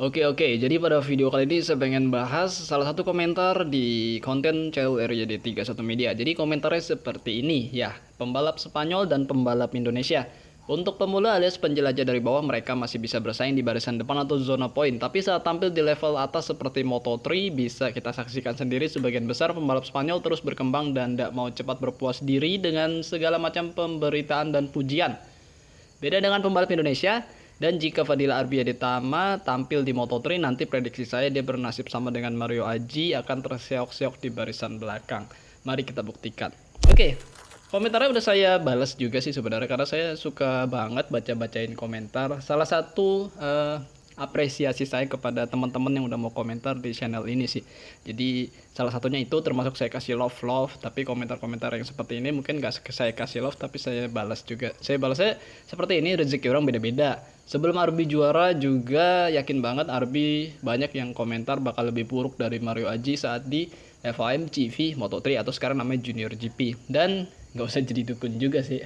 Oke, jadi pada video kali ini saya pengen bahas salah satu komentar di konten channel RJD31 Media. Jadi komentarnya seperti ini ya, pembalap Spanyol dan pembalap Indonesia. Untuk pemula alias penjelajah dari bawah, mereka masih bisa bersaing di barisan depan atau zona poin. Tapi saat tampil di level atas seperti Moto3, bisa kita saksikan sendiri sebagian besar pembalap Spanyol terus berkembang dan tidak mau cepat berpuas diri dengan segala macam pemberitaan dan pujian. Beda dengan pembalap Indonesia, dan jika Fadila Arbiaditama tampil di Moto3, nanti prediksi saya dia bernasib sama dengan Mario Aji, akan terseok-seok di barisan belakang. Mari kita buktikan. Oke, komentarnya udah saya balas juga sih sebenarnya, karena saya suka banget baca-bacain komentar. Salah satu apresiasi saya kepada teman-teman yang udah mau komentar di channel ini sih. Jadi salah satunya itu termasuk saya kasih love, tapi komentar-komentar yang seperti ini mungkin gak saya kasih love, tapi saya balas juga. Saya balasnya seperti ini, rezeki orang beda-beda. Sebelum Arbi juara juga yakin banget Arbi banyak yang komentar bakal lebih buruk dari Mario Aji saat di FIM CV Moto3 atau sekarang namanya Junior GP. Dan gak usah jadi dukun juga sih.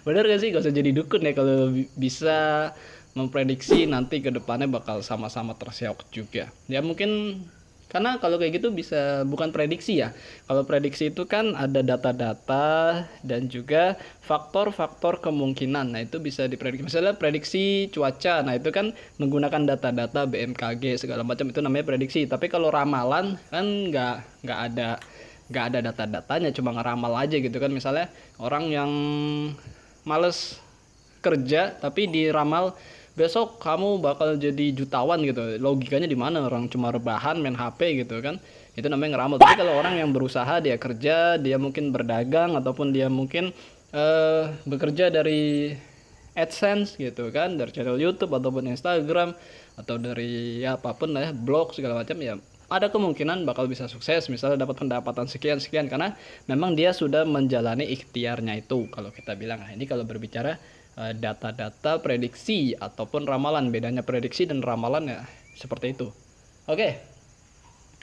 Bener gak sih, gak usah jadi dukun ya kalau bisa memprediksi nanti ke depannya bakal sama-sama terseok juga. Ya mungkin karena kalau kayak gitu bisa bukan prediksi ya. Kalau prediksi itu kan ada data-data dan juga faktor-faktor kemungkinan. Nah itu bisa diprediksi. Misalnya prediksi cuaca. Nah itu kan menggunakan data-data BMKG segala macam, itu namanya prediksi. Tapi kalau ramalan kan nggak ada data-datanya, cuma ngeramal aja gitu kan. Misalnya orang yang males kerja tapi diramal besok kamu bakal jadi jutawan gitu, logikanya di mana? Orang cuma rebahan main HP gitu kan, itu namanya ngeramal. Tapi kalau orang yang berusaha, dia kerja, dia mungkin berdagang ataupun dia mungkin bekerja dari AdSense gitu kan, dari channel YouTube ataupun Instagram atau dari ya apapun lah ya, blog segala macam, ya ada kemungkinan bakal bisa sukses, misalnya dapat pendapatan sekian karena memang dia sudah menjalani ikhtiarnya itu, kalau kita bilang. Nah ini kalau berbicara data-data prediksi ataupun ramalan, bedanya prediksi dan ramalan ya seperti itu. Oke,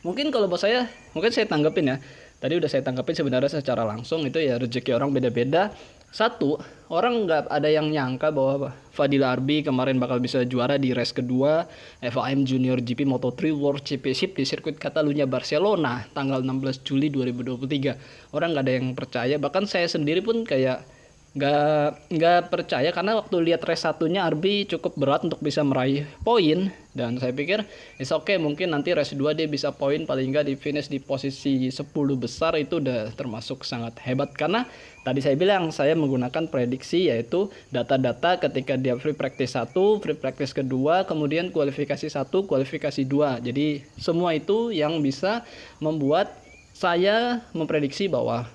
mungkin kalau buat saya, mungkin saya tanggapin ya, tadi udah saya tanggapin sebenarnya secara langsung, itu ya rezeki orang beda-beda. Satu, orang nggak ada yang nyangka bahwa Fadila Arbi kemarin bakal bisa juara di race kedua FIM Junior GP Moto3 World Championship di sirkuit Catalunya Barcelona tanggal 16 Juli 2023. Orang nggak ada yang percaya, bahkan saya sendiri pun kayak nggak percaya, karena waktu lihat race satunya Arbi cukup berat untuk bisa meraih poin, dan saya pikir is okay, mungkin nanti race 2 dia bisa poin, paling nggak di finish di posisi 10 besar itu udah termasuk sangat hebat. Karena tadi saya bilang saya menggunakan prediksi, yaitu data-data ketika dia free practice 1, free practice kedua, kemudian kualifikasi 1, kualifikasi 2. Jadi semua itu yang bisa membuat saya memprediksi bahwa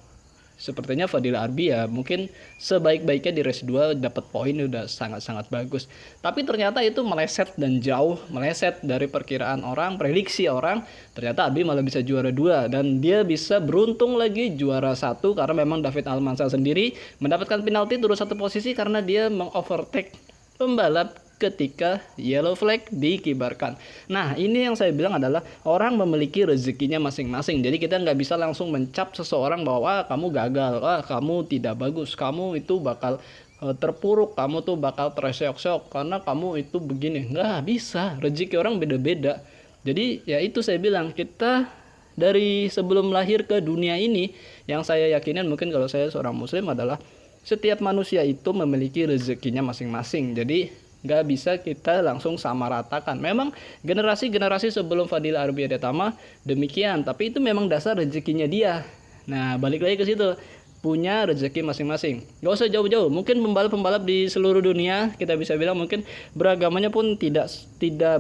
sepertinya Fadila Arbi ya mungkin sebaik-baiknya di race 2 dapat poin udah sangat-sangat bagus. Tapi ternyata itu meleset dan jauh meleset dari perkiraan orang, prediksi orang. Ternyata Arbi malah bisa juara 2 dan dia bisa beruntung lagi juara 1 karena memang David Almanza sendiri mendapatkan penalti turun satu posisi karena dia mengovertake pembalap ketika yellow flag dikibarkan. Nah ini yang saya bilang adalah orang memiliki rezekinya masing-masing. Jadi kita nggak bisa langsung mencap seseorang bahwa kamu gagal, kamu tidak bagus, kamu itu bakal terpuruk, kamu tuh bakal terseok-seok karena kamu itu begini. Nggak bisa, rezeki orang beda-beda. Jadi ya itu saya bilang, kita dari sebelum lahir ke dunia ini, yang saya yakinin mungkin kalau saya seorang muslim adalah setiap manusia itu memiliki rezekinya masing-masing. Jadi nggak bisa kita langsung sama ratakan. Memang generasi-generasi sebelum Fadila Arbiaditama demikian, tapi itu memang dasar rezekinya dia. Nah balik lagi ke situ, punya rezeki masing-masing. Gak usah jauh-jauh, mungkin pembalap-pembalap di seluruh dunia kita bisa bilang mungkin beragamanya pun tidak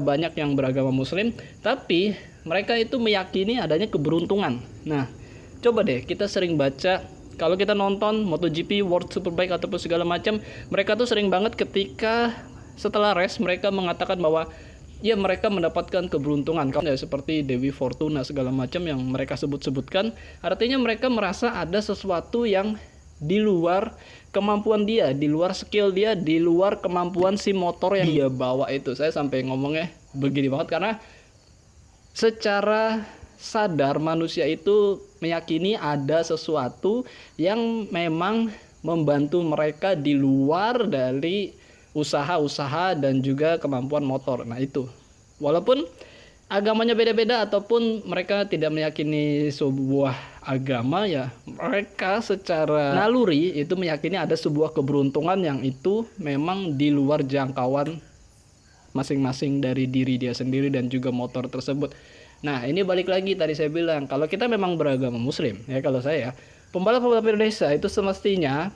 banyak yang beragama muslim, tapi mereka itu meyakini adanya keberuntungan. Nah coba deh, kita sering baca, kalau kita nonton MotoGP, World Superbike ataupun segala macam, mereka tuh sering banget ketika setelah race mereka mengatakan bahwa ya mereka mendapatkan keberuntungan, ya, seperti Dewi Fortuna segala macam yang mereka sebut-sebutkan. Artinya mereka merasa ada sesuatu yang di luar kemampuan dia, di luar skill dia, di luar kemampuan si motor yang dia bawa itu. Saya sampai ngomongnya begini banget karena secara sadar manusia itu meyakini ada sesuatu yang memang membantu mereka di luar dari usaha-usaha dan juga kemampuan motor. Nah itu, walaupun agamanya beda-beda ataupun mereka tidak meyakini sebuah agama, ya mereka secara naluri itu meyakini ada sebuah keberuntungan yang itu memang di luar jangkauan masing-masing dari diri dia sendiri dan juga motor tersebut. Nah ini balik lagi tadi saya bilang, kalau kita memang beragama muslim ya, kalau saya pembalap-pembalap Indonesia itu semestinya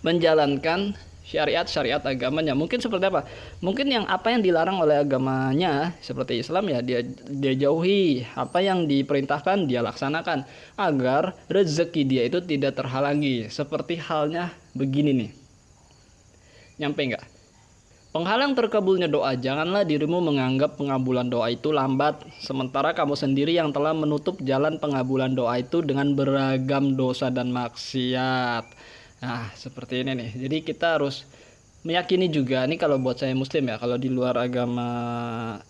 menjalankan syariat agamanya. Mungkin seperti apa? Mungkin apa yang dilarang oleh agamanya seperti Islam ya dia jauhi, apa yang diperintahkan dia laksanakan agar rezeki dia itu tidak terhalangi. Seperti halnya begini nih. Nyampe nggak? Penghalang terkabulnya doa, janganlah dirimu menganggap pengabulan doa itu lambat, sementara kamu sendiri yang telah menutup jalan pengabulan doa itu dengan beragam dosa dan maksiat. Nah, seperti ini nih. Jadi kita harus meyakini juga, nih kalau buat saya muslim ya, kalau di luar agama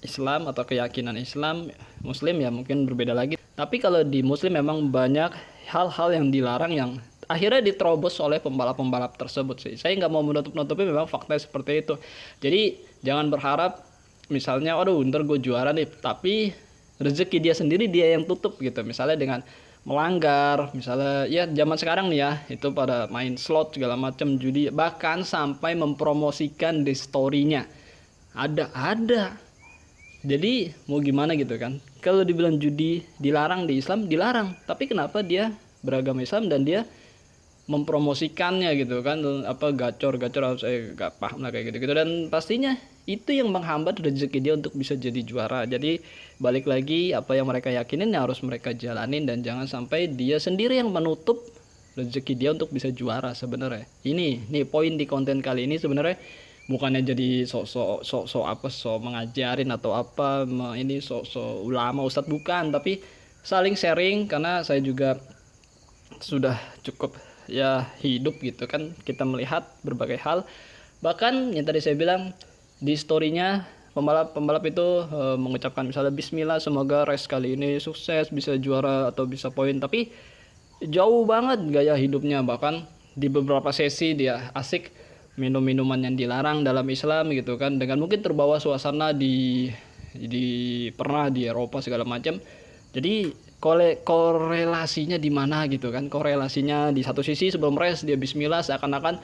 Islam atau keyakinan Islam, muslim ya mungkin berbeda lagi. Tapi kalau di muslim memang banyak hal-hal yang dilarang yang akhirnya diterobos oleh pembalap-pembalap tersebut sih. Saya nggak mau menutup-nutupi, memang fakta seperti itu. Jadi jangan berharap misalnya, aduh ntar gue juara nih, tapi rezeki dia sendiri dia yang tutup gitu. Misalnya dengan melanggar, misalnya ya zaman sekarang nih ya, itu pada main slot segala macam, judi, bahkan sampai mempromosikan di story-nya. Ada. Jadi mau gimana gitu kan? Kalau dibilang judi dilarang di Islam, dilarang. Tapi kenapa dia beragama Islam dan dia mempromosikannya gitu kan, apa gacor saya nggak paham lah kayak gitu dan pastinya itu yang menghambat rezeki dia untuk bisa jadi juara. Jadi balik lagi, apa yang mereka yakinin ya harus mereka jalanin dan jangan sampai dia sendiri yang menutup rezeki dia untuk bisa juara. Sebenarnya ini nih poin di konten kali ini, sebenarnya bukannya jadi sok mengajarin atau apa, ini sok ulama ustadz, bukan, tapi saling sharing karena saya juga sudah cukup ya hidup gitu kan, kita melihat berbagai hal. Bahkan yang tadi saya bilang di storynya, pembalap itu mengucapkan misalnya bismillah semoga race kali ini sukses, bisa juara atau bisa poin, tapi jauh banget gaya hidupnya. Bahkan di beberapa sesi dia asik minum minuman yang dilarang dalam Islam gitu kan, dengan mungkin terbawa suasana di pernah di Eropa segala macam. Jadi korelasinya di mana gitu kan? Korelasinya di satu sisi sebelum race dia bismillah seakan-akan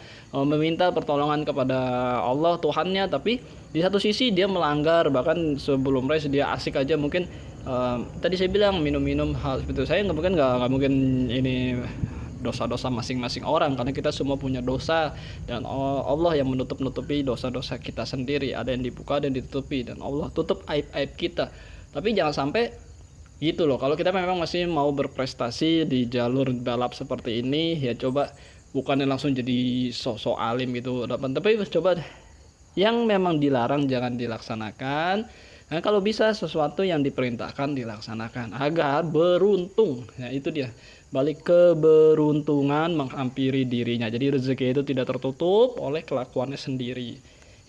meminta pertolongan kepada Allah Tuhannya, tapi di satu sisi dia melanggar, bahkan sebelum race dia asik aja mungkin tadi saya bilang minum-minum hal seperti itu. Saya nggak mungkin ini dosa-dosa masing-masing orang, karena kita semua punya dosa dan Allah yang menutup-nutupi dosa-dosa kita sendiri. Ada yang dibuka dan ditutupi, dan Allah tutup aib-aib kita. Tapi jangan sampai gitu loh. Kalau kita memang masih mau berprestasi di jalur balap seperti ini, ya coba bukannya langsung jadi sok-sok alim gitu, tapi coba yang memang dilarang jangan dilaksanakan. Nah, kalau bisa sesuatu yang diperintahkan dilaksanakan agar beruntung. Nah, itu dia. Balik ke beruntungan menghampiri dirinya. Jadi rezeki itu tidak tertutup oleh kelakuannya sendiri.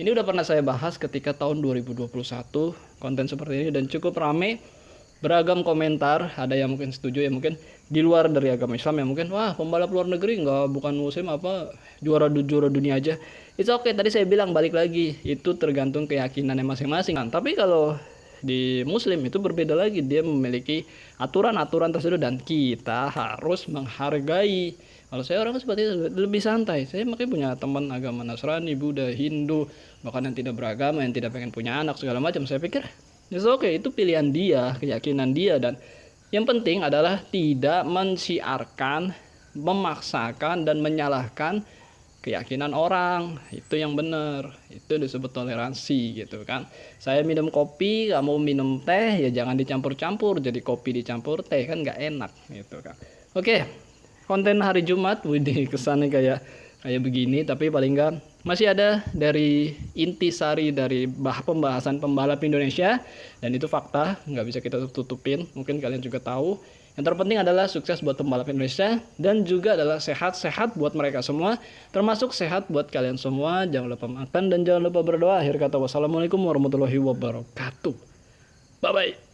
Ini udah pernah saya bahas ketika tahun 2021 konten seperti ini dan cukup rame. Beragam komentar, ada yang mungkin setuju, ya mungkin di luar dari agama Islam, ya mungkin wah pembalap luar negeri bukan muslim apa juara dunia aja. It's okay, tadi saya bilang balik lagi itu tergantung keyakinannya masing-masing kan. Tapi kalau di muslim itu berbeda lagi, dia memiliki aturan-aturan tersebut dan kita harus menghargai. Kalau saya orang seperti itu lebih santai. Saya makanya punya teman agama Nasrani, Buddha, Hindu, bahkan yang tidak beragama, yang tidak pengen punya anak segala macam. Saya pikir oke, itu pilihan dia, keyakinan dia, dan yang penting adalah tidak mensiarkan, memaksakan dan menyalahkan keyakinan orang. Itu yang benar. Itu disebut toleransi gitu kan. Saya minum kopi, kamu minum teh, ya jangan dicampur-campur. Jadi kopi dicampur teh kan nggak enak gitu kan. Oke, konten hari Jumat, widih kesannya kayak begini, tapi paling nggak masih ada dari intisari dari pembahasan pembalap Indonesia, dan itu fakta, nggak bisa kita tutupin. Mungkin kalian juga tahu. Yang terpenting adalah sukses buat pembalap Indonesia, dan juga adalah sehat-sehat buat mereka semua, termasuk sehat buat kalian semua. Jangan lupa makan dan jangan lupa berdoa. Akhir kata, wassalamualaikum warahmatullahi wabarakatuh. Bye bye.